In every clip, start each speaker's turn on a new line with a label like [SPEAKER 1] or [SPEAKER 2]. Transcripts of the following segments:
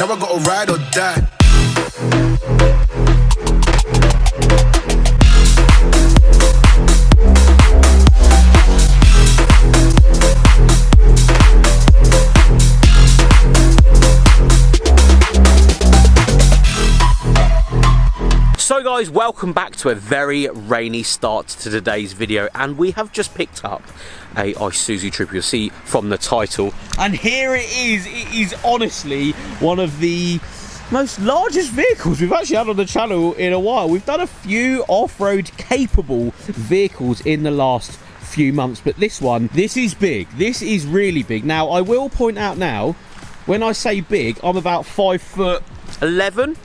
[SPEAKER 1] Now I gotta ride or die.
[SPEAKER 2] So guys, welcome back to a very rainy start to today's video, and we have just picked up a Isuzu Trooper. You'll see from the title, and here it is. It is honestly one of the most largest vehicles we've actually had on the channel in a while. We've done a few off-road capable vehicles in the last few months, but this is big. This is really big. Now I will point out now, when I say big, I'm about 5'11".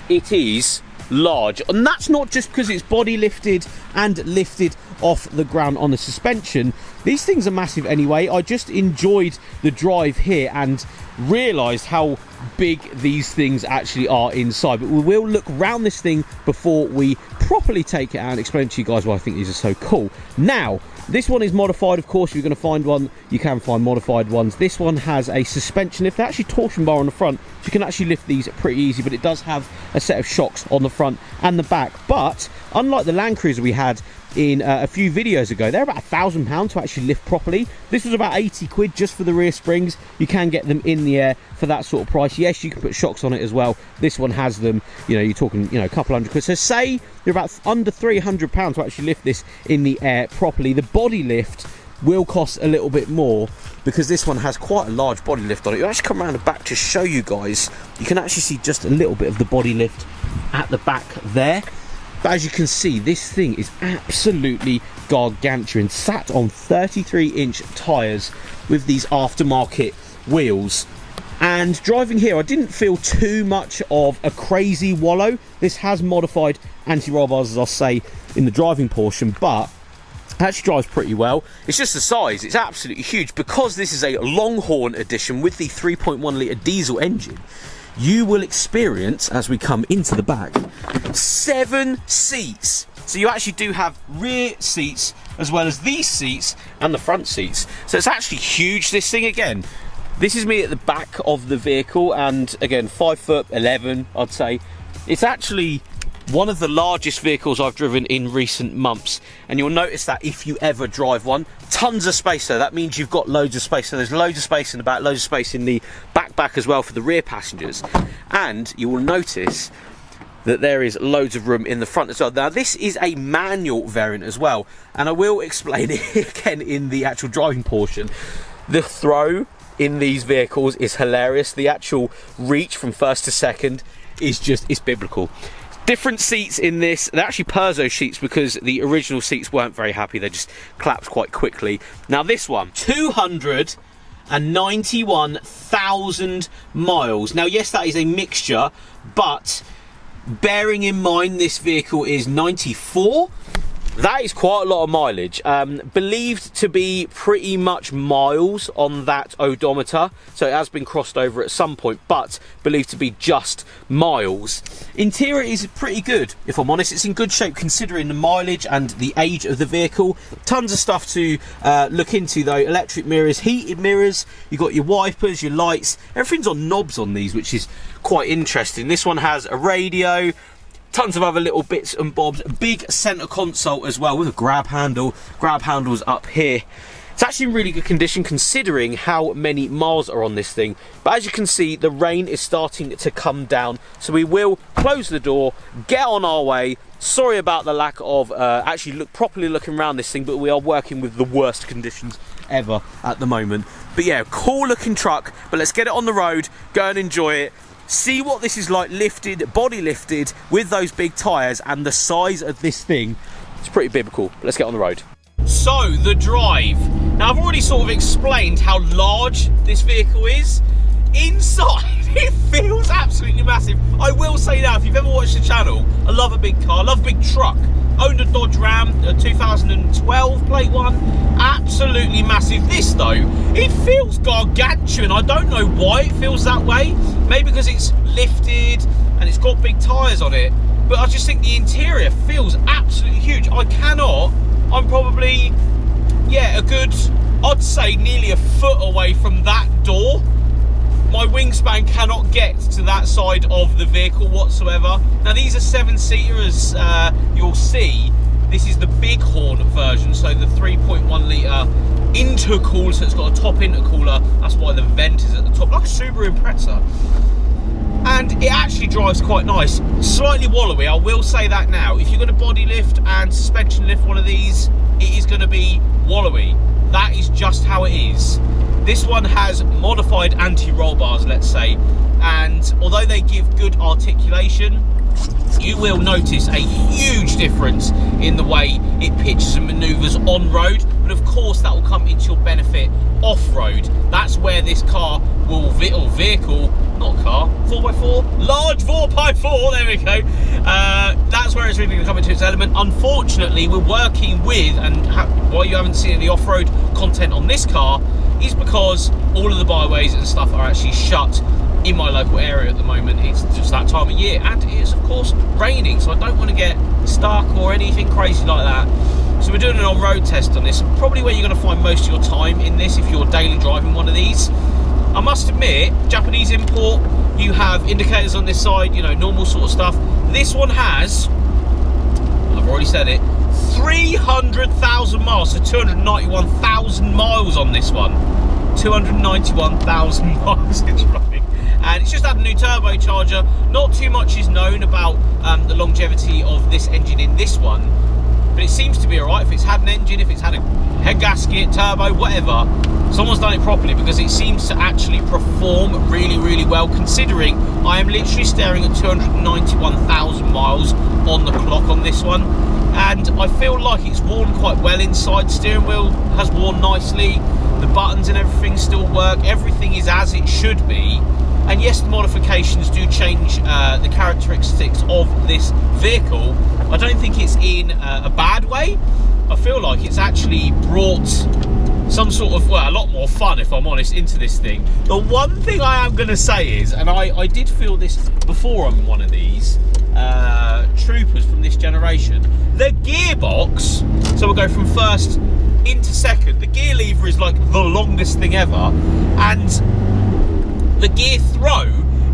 [SPEAKER 2] It is large, and that's not just because it's body lifted and lifted off the ground on the suspension. These things are massive anyway. I just enjoyed the drive here and realized how big these things actually are inside, but we will look around this thing before we properly take it out and explain to you guys why I think these are so cool. Now this one is modified, of course. If you're going to find one, you can find modified ones. This one has a suspension lift, actually torsion bar on the front, so you can actually lift these pretty easy, but it does have a set of shocks on the front and the back. But unlike the Land Cruiser we had in a few videos ago, they're about £1,000 to actually lift properly. This was about 80 quid just for the rear springs. You can get them in the air for that sort of price. Yes, you can put shocks on it as well. This one has them, you know, you're talking, you know, a couple hundred quid. So say you're about under £300 to actually lift this in the air properly. The body lift will cost a little bit more because this one has quite a large body lift on it. You actually come around the back to show you guys. You can actually see just a little bit of the body lift at the back there. But as you can see, this thing is absolutely gargantuan, sat on 33-inch tyres with these aftermarket wheels. And driving here, I didn't feel too much of a crazy wallow. This has modified anti-roll bars, as I'll say, in the driving portion, but it actually drives pretty well. It's just the size, it's absolutely huge. Because this is a Longhorn edition with the 3.1 litre diesel engine, you will experience, as we come into the back, 7 seats. So you actually do have rear seats as well as these seats and the front seats. So it's actually huge, this thing. Again, this is me at the back of the vehicle, and again, 5'11", I'd say. It's actually one of the largest vehicles I've driven in recent months, and you'll notice that if you ever drive one, tons of space though. That means you've got loads of space. So there's loads of space in the back, loads of space in the back as well for the rear passengers, and you will notice that there is loads of room in the front as well. Now this is a manual variant as well, and I will explain it again in the actual driving portion. The throw in these vehicles is hilarious. The actual reach from first to second is just, it's biblical. Different seats in this. They're actually Peugeot seats because the original seats weren't very happy. They just collapsed quite quickly. Now this one, 291,000 miles. Now yes, that is a mixture, but bearing in mind this vehicle is 94, that is quite a lot of mileage. Believed to be pretty much miles on that odometer, so it has been crossed over at some point, but believed to be just miles. Interior is pretty good, if I'm honest. It's in good shape considering the mileage and the age of the vehicle. Tons of stuff to look into though. Electric mirrors, heated mirrors, you've got your wipers, your lights, everything's on knobs on these, which is quite interesting. This one has a radio, tons of other little bits and bobs. Big center console as well with a grab handle. Grab handles up here. It's actually in really good condition considering how many miles are on this thing. But as you can see, the rain is starting to come down, so we will close the door, get on our way. Sorry about the lack of actually properly looking around this thing, but we are working with the worst conditions ever at the moment. But yeah, cool looking truck, but let's get it on the road, go and enjoy it. See what this is like lifted, body lifted, with those big tyres, and the size of this thing. It's pretty biblical. Let's get on the road. So, the drive. Now, I've already sort of explained how large this vehicle is. Inside, it feels absolutely massive. I will say now, if you've ever watched the channel, I love a big car, I love a big truck. Owned a Dodge Ram, a 2012 plate one. Absolutely massive. This though, it feels gargantuan. I don't know why it feels that way. Maybe because it's lifted and it's got big tyres on it. But I just think the interior feels absolutely huge. I'm probably, yeah, a good, I'd say nearly a foot away from that door. my wingspan cannot get to that side of the vehicle whatsoever. Now these are 7-seater, as you'll see. This is the bighorn version, so the 3.1 litre intercooler, so it's got a top intercooler. That's why the vent is at the top, like a Subaru Impreza. And it actually drives quite nice. Slightly wallowy, I will say that now. If you're going to body lift and suspension lift one of these, it is going to be wallowy. That is just how it is. This one has modified anti-roll bars, let's say, and although they give good articulation, you will notice a huge difference in the way it pitches and manoeuvres on road. But of course that will come into your benefit off-road. That's where this car will, vehicle, not car, 4x4, large 4x4, there we go. That's where it's really going to come into its element. Unfortunately, we're working with, and why you haven't seen any off-road content on this car is because all of the byways and stuff are actually shut in my local area at the moment. It's just that time of year, and it is of course raining, so I don't want to get stuck or anything crazy like that. So we're doing an on-road test on this, probably where you're going to find most of your time in this if you're daily driving one of these. I must admit, Japanese import, you have indicators on this side, you know, normal sort of stuff. This one has, I've already said it, 300,000 miles, so 291,000 miles on this one. 291,000 miles it's running, and it's just had a new turbocharger. Not too much is known about the longevity of this engine in this one, but it seems to be alright. If it's had an engine, if it's had a head gasket, turbo, whatever, someone's done it properly, because it seems to actually perform really, really well, considering I am literally staring at 291,000 miles on the clock on this one. And I feel like it's worn quite well inside. Steering wheel has worn nicely, the buttons and everything still work, everything is as it should be. And yes, the modifications do change the characteristics of this vehicle. I don't think it's in a bad way. I feel like it's actually brought some sort of, well, a lot more fun, if I'm honest, into this thing. The one thing I am going to say is, and I did feel this before on one of these Troopers from this generation, the gearbox, so we'll go from first into second, the gear lever is like the longest thing ever, and the gear throw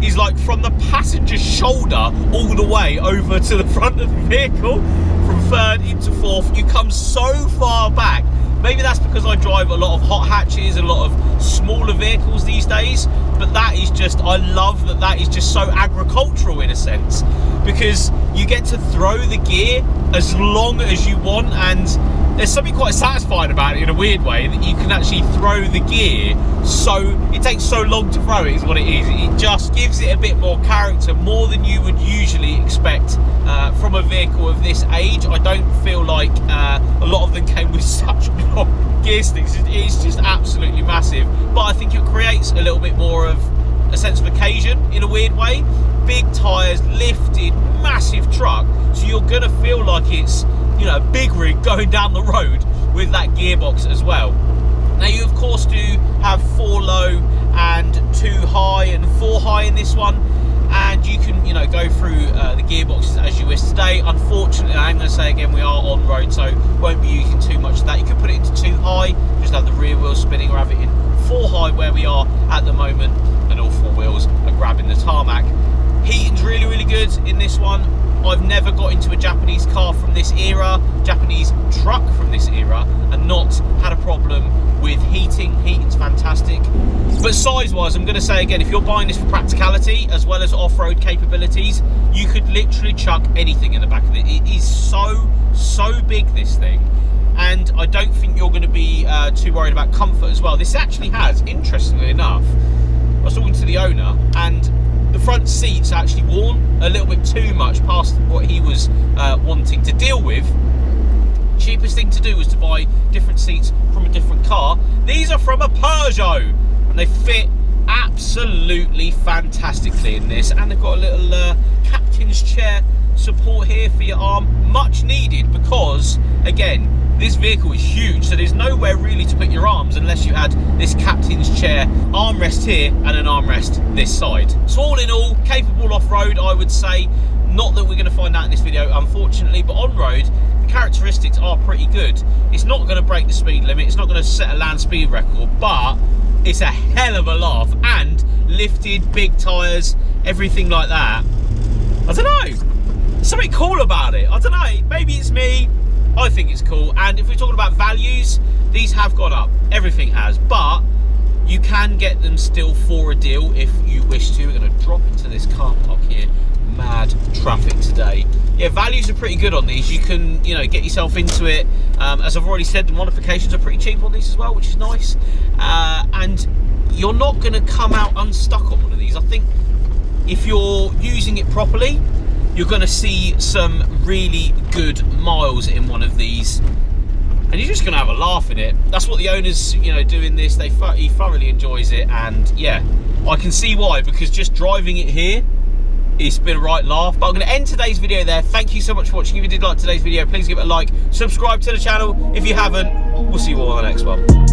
[SPEAKER 2] is like from the passenger's shoulder all the way over to the front of the vehicle. From third into fourth, you come so far back. Maybe that's because I drive a lot of hot hatches, a lot of smaller vehicles these days, but that is just, I love that that is just so agricultural in a sense, because you get to throw the gear as long as you want, and there's something quite satisfying about it in a weird way, that you can actually throw the gear, so it takes so long to throw it is what it is. It just gives it a bit more character, more than you would usually expect from a vehicle of this age. I don't feel like a lot of them came with such long gear sticks. It's just absolutely massive, but I think it creates a little bit more of a sense of occasion in a weird way. Big tyres, lifted, massive truck, so you're gonna feel like it's, you know, a big rig going down the road with that gearbox as well. Now you of course do have 4 low and 2 high and 4 high in this one, and you can, you know, go through the gearboxes as you wish today. Unfortunately, I'm going to say again, we are on road, so won't be using too much of that. You could put it into 2 high, just have the rear wheels spinning, or have it in 4 high where we are at the moment, and all 4 wheels are grabbing the tarmac. Heating's really, really good in this one. I've never got into a Japanese car from this era, Japanese truck from this era, and not had a problem with heating. Heating's fantastic. But size-wise, I'm going to say again, if you're buying this for practicality as well as off-road capabilities, you could literally chuck anything in the back of it. It is so big, this thing. And I don't think you're going to be too worried about comfort as well. This actually has, interestingly enough, I was talking to the owner, and the front seats are actually worn a little bit too much past what he was wanting to deal with. Cheapest thing to do was to buy different seats from a different car. These are from a Peugeot, and they fit absolutely fantastically in this, and they've got a little captain's chair support here for your arm, much needed, because again, this vehicle is huge, so there's nowhere really to put your arms unless you had this captain's chair armrest here and an armrest this side. So all in all, capable off-road, I would say. Not that we're going to find out in this video, unfortunately, but on-road, the characteristics are pretty good. It's not going to break the speed limit, it's not going to set a land speed record, but it's a hell of a laugh, and lifted, big tyres, everything like that. I don't know, there's something cool about it. I don't know, maybe it's me, I think it's cool. And if we're talking about values, these have gone up, everything has, but you can get them still for a deal if you wish to. We're going to drop into this car park here. Mad traffic today. Yeah, values are pretty good on these. You can, you know, get yourself into it. As I've already said, the modifications are pretty cheap on these as well, which is nice. And you're not going to come out unstuck on one of these. I think if you're using it properly, you're going to see some really good miles in one of these, and you're just going to have a laugh in it. That's what the owner's, you know, doing this. He thoroughly enjoys it, and yeah, I can see why, because just driving it here, it's been a right laugh. But I'm going to end today's video there. Thank you so much for watching. If you did like today's video, please give it a like, subscribe to the channel if you haven't. We'll see you all on the next one.